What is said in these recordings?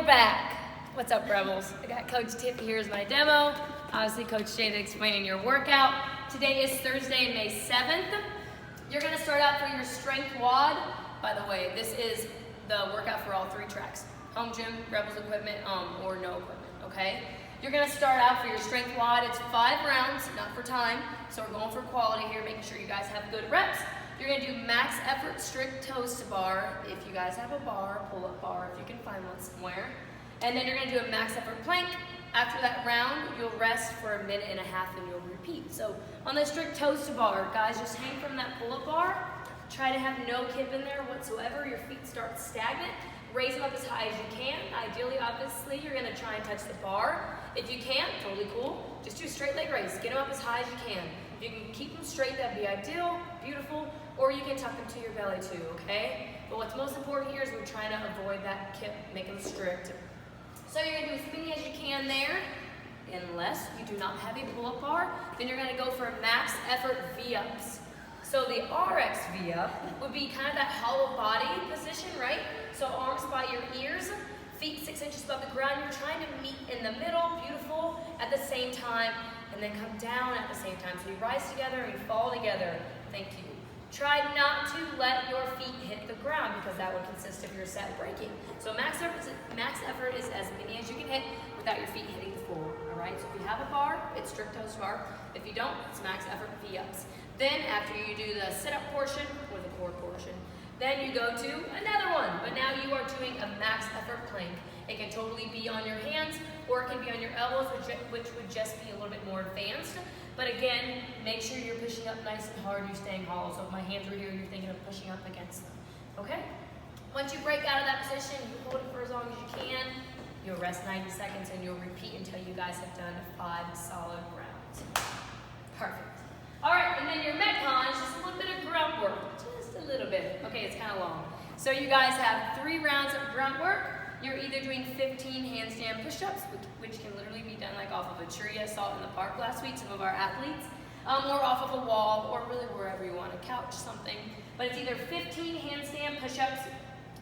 we're back. What's up, Rebels? I got Coach Tippy here as my demo. Obviously, Coach Jada explaining your workout. Today is Thursday, May 7th. You're gonna start out for your strength WOD. By the way, this is the workout for all three tracks. Home gym, Rebels equipment, or no equipment, okay? You're gonna start out for your strength WOD. It's 5 rounds, not for time. So we're going for quality here, making sure you guys have good reps. You're gonna do max effort strict toes to bar. If you guys have a bar, pull-up bar, if you can find one somewhere. And then you're gonna do a max effort plank. After that round, you'll rest for 1.5 minutes and you'll repeat. So on the strict toes to bar, guys, just hang from that pull-up bar. Try to have no kip in there whatsoever. Your feet start stagnant. Raise them up as high as you can. Ideally, obviously, you're gonna try and touch the bar. If you can't, totally cool. Just do a straight leg raise. Get them up as high as you can. If you can keep them straight, that'd be ideal, beautiful. Or you can tuck them to your belly too, okay? But what's most important here is we're trying to avoid that kip, make them strict. So you're gonna do as many as you can there. Unless you do not have a pull-up bar, then you're gonna go for max effort V-ups. So the RX V-up would be kind of that hollow body position, right? So arms by your ears, feet 6 inches above the ground. You're trying to meet in the middle, beautiful, at the same time, and then come down at the same time. So you rise together and you fall together. Thank you. Try not to let your feet hit the ground because that would consist of your set breaking. So max effort is as many as you can hit without your feet hitting the floor, all right? So if you have a bar, it's strict toes bar. If you don't, it's max effort V-ups. Then after you do the sit-up portion or the core portion, then you go to another one, but now you are doing a max effort plank. It can totally be on your hands or it can be on your elbows, which would just be a little bit more advanced. But again, make sure you're pushing up nice and hard, you're staying hollow. So if my hands are here, you're thinking of pushing up against them, okay? Once you break out of that position, you hold it for as long as you can. You'll rest 90 seconds and you'll repeat until you guys have done 5 solid rounds. Perfect. All right, and then your Metcon is just a little bit of grunt work, just a little bit. Okay, it's kind of long. So you guys have 3 rounds of grunt work. You're either doing 15 handstand push-ups, which can literally be done like off of a tree I saw in the park last week, some of our athletes, or off of a wall, or really wherever you want, a couch, something. But it's either 15 handstand push-ups,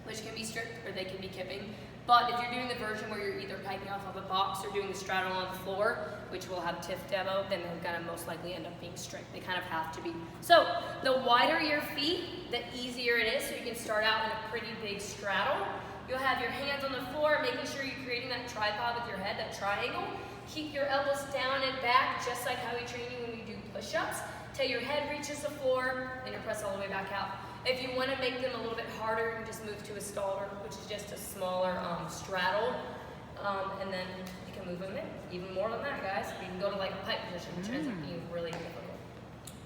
which can be strict or they can be kipping. But if you're doing the version where you're either piking off of a box or doing the straddle on the floor, which will have TIF demo, then they're gonna most likely end up being strict. They kind of have to be. So the wider your feet, the easier it is. So you can start out in a pretty big straddle. You'll have your hands on the floor, making sure you're creating that tripod with your head, that triangle. Keep your elbows down and back, just like how we train you when we do push-ups, till your head reaches the floor, and you press all the way back out. If you want to make them a little bit harder, you just move to a stalker, which is just a smaller straddle, and then you can move them in. Even more than that, guys. You can go to like a pipe position, which ends up being really difficult.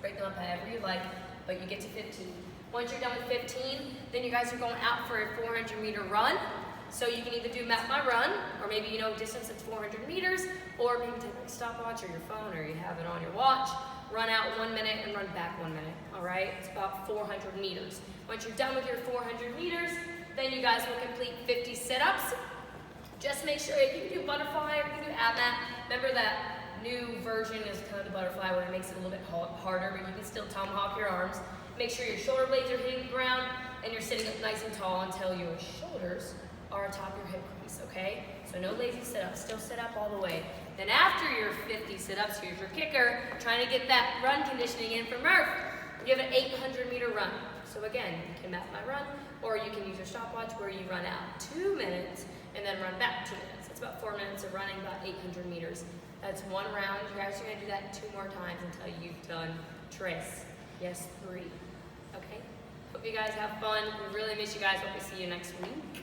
Break them up however you like, but you get to 15. Once you're done with 15, then you guys are going out for a 400-meter run. So you can either do map my run, or maybe you know distance that's 400 meters, or maybe take like a stopwatch or your phone, or you have it on your watch. Run out 1 minute and run back 1 minute, all right? It's about 400 meters. Once you're done with your 400 meters, then you guys will complete 50 sit-ups. Just make sure, if you can do butterfly or you can do ab mat, remember that new version is kind of the butterfly where it makes it a little bit harder, but you can still tomahawk your arms. Make sure your shoulder blades are hitting the ground and you're sitting up nice and tall until your shoulders are atop your hip crease, okay? So no lazy sit-ups, still sit up all the way. Then after your 50 sit-ups, here's your kicker, trying to get that run conditioning in from Murph. You have an 800-meter run. So again, you can map my run, or you can use your stopwatch where you run out 2 minutes and then run back 2 minutes. That's about 4 minutes of running, about 800 meters. That's 1 round. You guys are gonna do that 2 more times until you've done tres. Yes, 3. Okay? Hope you guys have fun. We really miss you guys. Hope we see you next week.